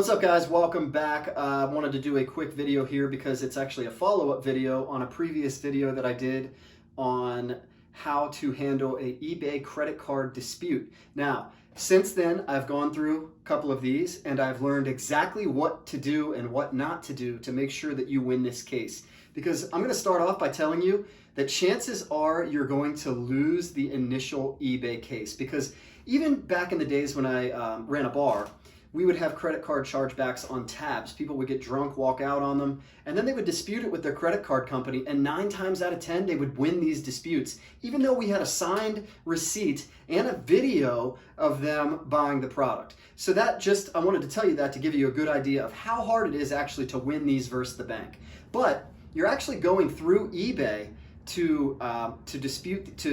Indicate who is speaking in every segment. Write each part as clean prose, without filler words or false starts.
Speaker 1: What's up, guys? Welcome back. I wanted to do a quick video here because it's actually a follow-up video on a previous video that I did on how to handle a eBay credit card dispute. Now, since then, I've gone through a couple of these and I've learned exactly what to do and what not to do to make sure that you win this case. Because I'm going to start off by telling you that chances are you're going to lose the initial eBay case. Because even back in the days when I ran a bar, we would have credit card chargebacks on tabs. People would get drunk, walk out on them, and then they would dispute it with their credit card company, and 9 times out of 10, they would win these disputes, even though we had a signed receipt and a video of them buying the product. So I wanted to tell you that to give you a good idea of how hard it is actually to win these versus the bank. But you're actually going through eBay to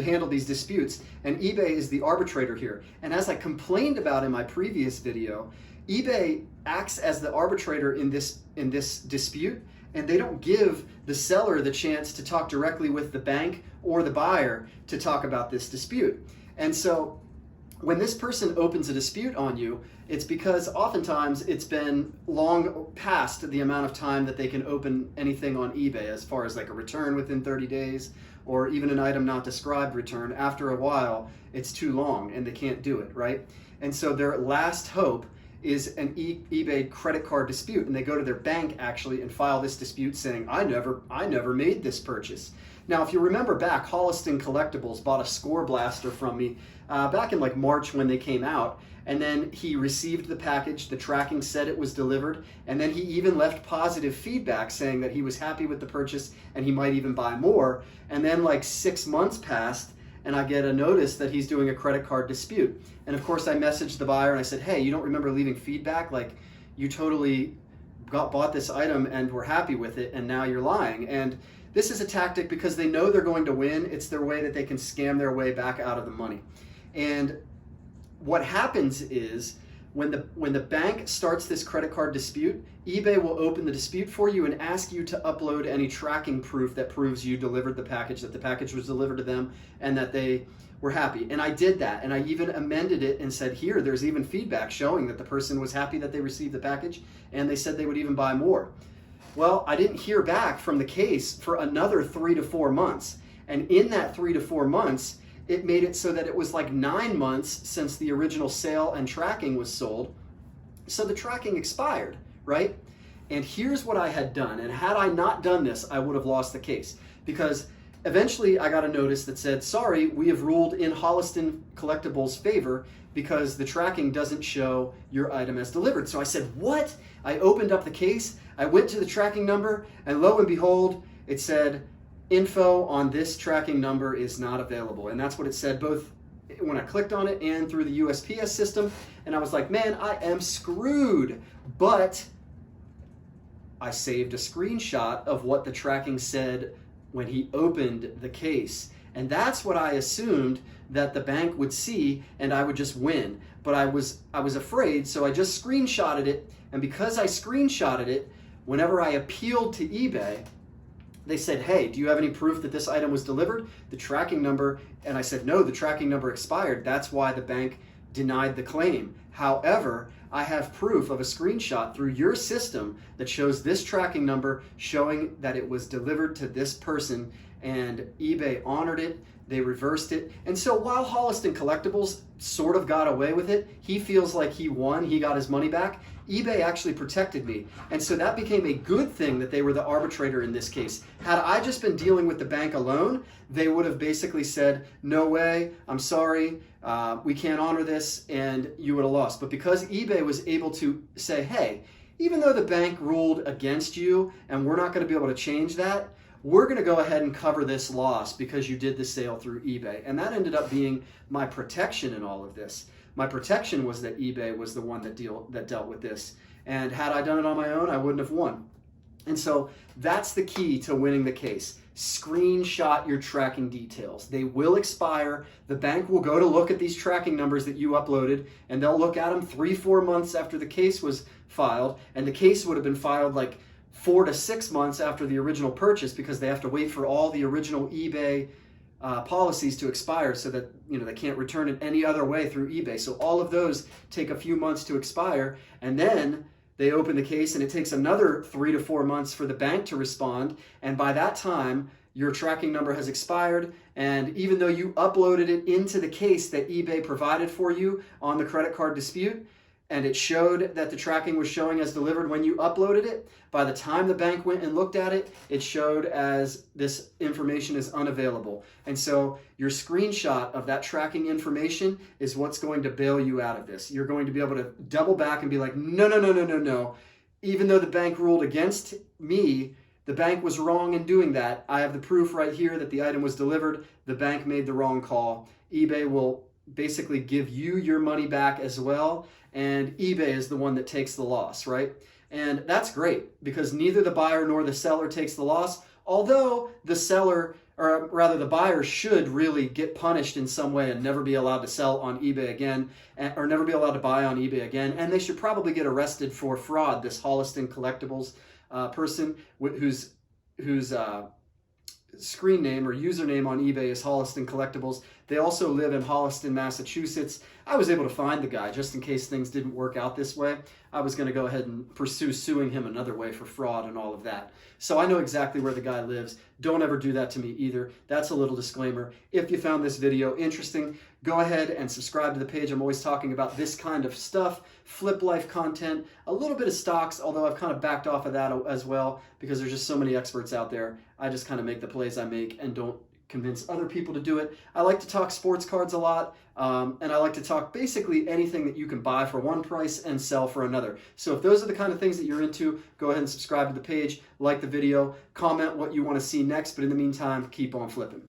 Speaker 1: handle these disputes, and eBay is the arbitrator here. And as I complained about in my previous video, eBay acts as the arbitrator in this dispute, and they don't give the seller the chance to talk directly with the bank or the buyer to talk about this dispute. And so when this person opens a dispute on you, it's because oftentimes it's been long past the amount of time that they can open anything on eBay, as far as like a return within 30 days or even an item not described return. After a while, it's too long and they can't do it, right? And so their last hope is an eBay credit card dispute, and they go to their bank actually and file this dispute saying, I never made this purchase. Now, if you remember back, Holliston Collectibles bought a score blaster from me back in like March when they came out, and then he received the package, the tracking said it was delivered, and then he even left positive feedback saying that he was happy with the purchase and he might even buy more. And then like 6 months passed, and I get a notice that he's doing a credit card dispute. And of course I messaged the buyer and I said, hey, you don't remember leaving feedback? Like, you totally bought this item and were happy with it, and now you're lying. And this is a tactic because they know they're going to win. It's their way that they can scam their way back out of the money. And what happens is when the bank starts this credit card dispute, eBay will open the dispute for you and ask you to upload any tracking proof that proves you delivered the package, that the package was delivered to them, and that they were happy. And I did that, and I even amended it and said, here, there's even feedback showing that the person was happy that they received the package, and they said they would even buy more. Well, I didn't hear back from the case for another 3 to 4 months. And in that 3 to 4 months, it made it so that it was like 9 months since the original sale and tracking was sold. So the tracking expired, right? And here's what I had done. And had I not done this, I would have lost the case, because eventually I got a notice that said, sorry, we have ruled in Holliston Collectibles' favor because the tracking doesn't show your item as delivered. So I said, what? I opened up the case, I went to the tracking number, and lo and behold, it said, info on this tracking number is not available. And that's what it said both when I clicked on it and through the USPS system. And I was like, man, I am screwed. But I saved a screenshot of what the tracking said when he opened the case. And that's what I assumed that the bank would see and I would just win. But I was afraid, so I just screenshotted it. And because I screenshotted it, whenever I appealed to eBay, they said, hey, do you have any proof that this item was delivered? The tracking number, and I said, no, the tracking number expired. That's why the bank denied the claim. However, I have proof of a screenshot through your system that shows this tracking number showing that it was delivered to this person, and eBay honored it. They reversed it. And so while Holliston Collectibles sort of got away with it, he feels like he won, he got his money back, eBay actually protected me. And so that became a good thing that they were the arbitrator in this case. Had I just been dealing with the bank alone, they would have basically said, no way, I'm sorry, we can't honor this, and you would have lost. But because eBay was able to say, hey, even though the bank ruled against you and we're not going to be able to change that, we're going to go ahead and cover this loss because you did the sale through eBay. And that ended up being my protection in all of this. My protection was that eBay was the one that dealt with this. And had I done it on my own, I wouldn't have won. And so that's the key to winning the case. Screenshot your tracking details. They will expire. The bank will go to look at these tracking numbers that you uploaded, and they'll look at them 3-4 months after the case was filed. And the case would have been filed like 4 to 6 months after the original purchase, because they have to wait for all the original eBay policies to expire, so that they can't return it any other way through eBay. So all of those take a few months to expire, and then they open the case, and it takes another 3 to 4 months for the bank to respond. And by that time, your tracking number has expired. And even though you uploaded it into the case that eBay provided for you on the credit card dispute, and it showed that the tracking was showing as delivered when you uploaded it, by the time the bank went and looked at it, it showed as this information is unavailable. And so your screenshot of that tracking information is what's going to bail you out of this. You're going to be able to double back and be like, no, no, no, no, no, no. Even though the bank ruled against me, the bank was wrong in doing that. I have the proof right here that the item was delivered. The bank made the wrong call. eBay will basically give you your money back as well, and eBay is the one that takes the loss, right? And that's great because neither the buyer nor the seller takes the loss, although the seller, or rather the buyer, should really get punished in some way and never be allowed to sell on eBay again, or never be allowed to buy on eBay again. And they should probably get arrested for fraud, this Holliston Collectibles person whose screen name or username on eBay is Holliston Collectibles. They also live in Holliston, Massachusetts. I was able to find the guy just in case things didn't work out this way. I was going to go ahead and pursue suing him another way for fraud and all of that. So I know exactly where the guy lives. Don't ever do that to me either. That's a little disclaimer. If you found this video interesting, go ahead and subscribe to the page. I'm always talking about this kind of stuff, flip life content, a little bit of stocks, although I've kind of backed off of that as well because there's just so many experts out there. I just kind of make the plays I make and don't convince other people to do it. I like to talk sports cards a lot, and I like to talk basically anything that you can buy for one price and sell for another. So if those are the kind of things that you're into, go ahead and subscribe to the page, like the video, comment what you want to see next, but in the meantime, keep on flipping.